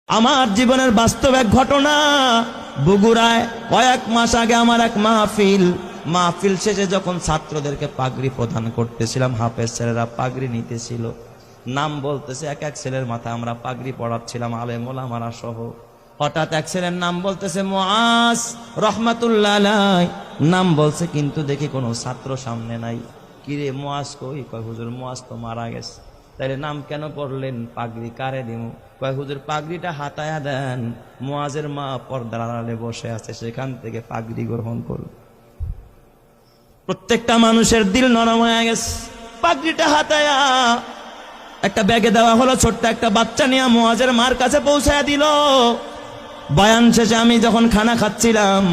আমার জীবনের বাস্তব এক ঘটনা। বগুড়ায় কয়েক মাস আগে আমার এক মাহফিল শেষে যখন ছাত্রদেরকে পাগড়ি প্রদান করতেছিলাম, হাফেজ ছেলেরা পাগড়ি নিতেছিল, নাম বলতেছে এক এক ছেলের মাথায় আমরা পাগড়ি পড়াচ্ছিলাম, আলেম ওলামারা সহ। হঠাৎ এক ছেলের নাম বলতেছে মুআজ রহমাতুল্লাহ আলাইহি, নাম বলছে কিন্তু দেখি কোনো ছাত্র সামনে নাই। কিরে মুআজ কই? কয় হুজুর মুআজ তো মারা গেছে। তাইলে নাম কেন পড়লেন? পাগড়ি কারে দিমু? কয় হুজুর পাগড়িটা হাতায়া দেন, মুআজের মা পর্দার আড়ালে বসে আছে, সেখান থেকে পাগড়ি গ্রহণ করুন। প্রত্যেকটা মানুষের দিল নরম হয়ে গেছে। পাগড়িটা হাতায়া একটা ব্যাগে দেওয়া হলো, ছোট্ট একটা বাচ্চা নিয়ে মুআজের মার কাছে পৌঁছায়া দিল। বয়ান শেষে আমি যখন খানা খাচ্ছিলাম,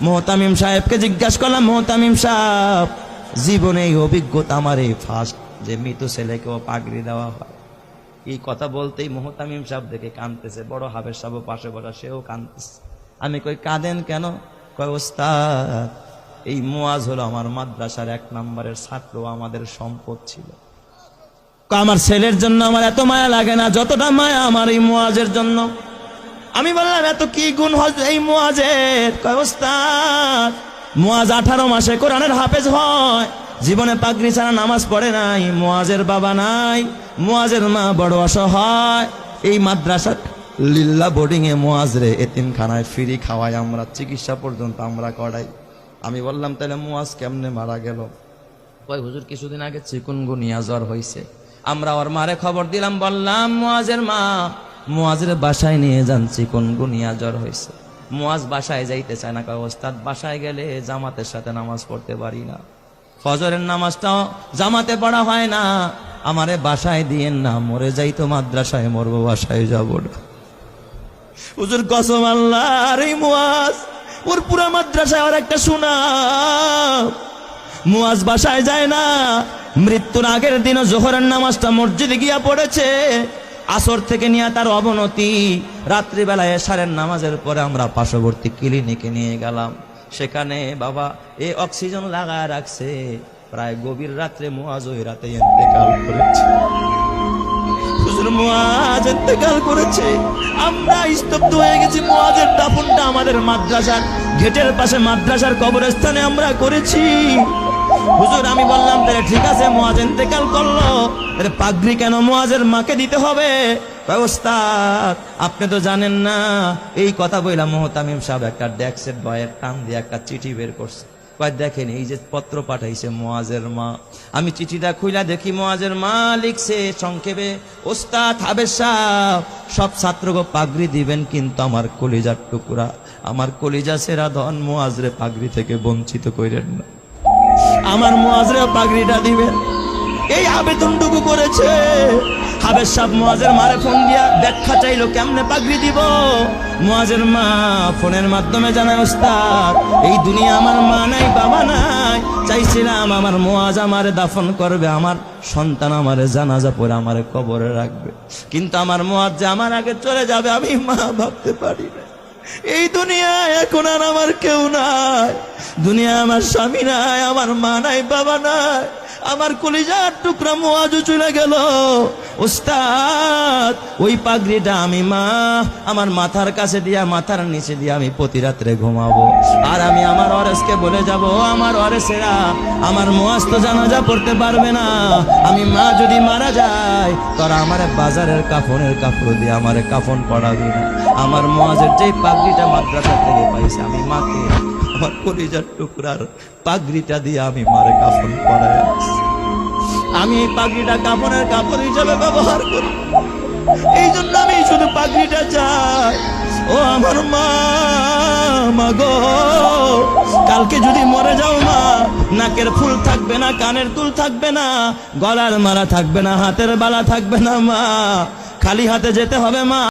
মোহতামিম সাহেবকে জিজ্ঞাসা করলাম, মোহতামিম সাহেব, জীবনে এই অভিজ্ঞতা আমার এই ফার্স্ট যে মৃত ছেলেকেও পাগড়ি দেওয়া হয়। এই কথা বলতেই মোহতামিম সাহেব দেখে কাঁদতেছে, বড় হাফেজ সাহেব পাশে বসা, সেও কাঁদতেছে। আমি কই কাঁদেন কেন? কয় ওস্তাদ, এই মুআজ হলো আমার মাদ্রাসার 1 নম্বরের ছাত্র, আমাদের সম্পদ ছিল। আমার ছেলের জন্য আমার এত মায়া লাগে না যতটা মায়া আমার এই মুআজের জন্য। আমি বললাম এত কি গুণ হয় এই মুআজের? কয় ওস্তাদ, মুআজ 18 মাসে কোরআনের হাফেজ হয়, জীবনে পাগড়ি ছাড়া নামাজ পড়ে নাই, মুআজের বাবা নাই, মুআজের মা বড় অসহায়, এই মাদ্রাসা লিল্লা বোর্ডিং এ মুআজ রে এতিমখানায় ফ্রি খাওয়াই আমরা, চিকিৎসা পর্যন্ত আমরা করাই। আমি বললাম তাহলে মুআজ কেমনে মারা গেল? কয় হুজুর কিছুদিন আগে চিকুনগুনিয়া জ্বর হয়েছে, আমরা ওর মারে খবর দিলাম, বললাম মুআজের মা মুআজের বাসায় নিয়ে যান, চিকুনগুনিয়া জ্বর হয়েছে। মুআজ বাসায় যাইতে চায় না। কয় ওস্তাদ বাসায় গেলে জামাতের সাথে নামাজ পড়তে পারি না, ফজরের নামাজটাও জামাতে পড়া হয় না, আমারে বাসায় দিয়েন না, মরে যাইতো মাদ্রাসায়, মরবো বাসায় যাব না। হুজুর কসম আল্লাহ, আর এই মুআজ ওর পুরা মাদ্রাসায় আর একটা সুনাম। মুআজ বাসায় যায় না, মৃত্যুর আগের দিনও জোহরের নামাজটা মসজিদে গিয়া পড়েছে। আসর থেকে নিয়ে তার অবনতি, রাত্রিবেলায় এশারের নামাজের পরে আমরা পার্শ্ববর্তী ক্লিনিকে নিয়ে গেলাম। সেখানে বাবা এই অক্সিজেন লাগায় রাখছে। প্রায় গভীর রাত্রে মুআজ ওই রাতে ইন্তেকাল করেছে। হুজুর মুআজ ইন্তেকাল করেছে, আমরা স্তব্ধ হয়ে গেছি। মুআজের দাফনটা আমাদের মাদ্রাসার গেটের পাশে মাদ্রাসার কবরস্থানে আমরা করেছি। হুজুর আমি বললাম তাহলে ঠিক আছে, মুআজ ইন্তেকাল করলো, তাহলে পাগড়ি কেন মুআজের মাকে দিতে হবে? ওস্তাদ আপনি তো জানেন না। এই কথা বললাম, মোহতামিম সাহেব একটা ডেস্কের বয়ের টান দিয়ে একটা চিঠি বের করছে। কয় দেখেন এই যে পত্র পাঠাইছে মুআজের মা। আমি চিঠিটা খুইলা দেখি মুআজের মা লিখছে সংক্ষেপে, ওস্তাদ হাফেজ সাহেব সব ছাত্রকে পাগড়ি দিবেন, কিন্তু আমার কলিজার টুকরা, আমার কলিজা সেরা ধন মুআজরে পাগড়ি থেকে বঞ্চিত কইরেন না, আমার মুআজরে পাগড়িটা দিবেন। এই আবেদনটুকু করেছে। হাফেজ সাহেব মুআজের মারে ফোন দিয়া ব্যাখ্যা চাইলো কেমনে পাগড়ি দিব। মুআজের মা ফোনের মাধ্যমে জানায়, ওস্তাদ এই দুনিয়া আমার মা নাই, বাবা নাই, চাইছিলাম আমার মুআজ আমারে দাফন করবে, আমার সন্তান আমারে জানাজা পড়ে আমারে কবরে রাখবে, কিন্তু আমার মুআজ যে আমার আগে চলে যাবে আমি মা ভাবতে পারি না। এই দুনিয়ায় এখন আর আমার কেউ নাই, দুনিয়া আমার স্বামী নাই, আমার মা নাই, বাবা নাই, আমার কলিজার টুকরা মুআজও চলে গেল। ওস্তাদ ওই পাগড়িটা আমি মা আমার মাথার কাছে দিয়া, মাথার নিচে দিয়া আমি প্রতি রাত্রে ঘুমাবো, আর আমি আমার ওয়ারেসকে বলে যাব, আমার ওয়ারেসেরা আমার মুআজ তো জানাজা পড়তে পারবে না, আমি মা যদি মারা যায় তোরা আমার বাজারের কাফনের কাপড় দিয়ে আমারে কাফন পড়াবি না। আমার মুআজের যেই পাগড়িটা মাদ্রাসা থেকে পাইছে, আমি মাকে আমার কলিজার টুকরার পাগড়িটা দিয়ে আমি মারে কাফন পরাই। আমি এই পাগড়িটা কাফনের কাপড় হিসেবে ব্যবহার করি, এই জন্য আমি শুধু পাগড়িটা চাই। ও আমার মা, মা গো, কালকে যদি মরে যাও মা, নাকের ফুল থাকবে না, কানের দুল থাকবে না, গলার মালা থাকবে না, হাতের বালা থাকবে না মা, খালি হাতে যেতে হবে মা।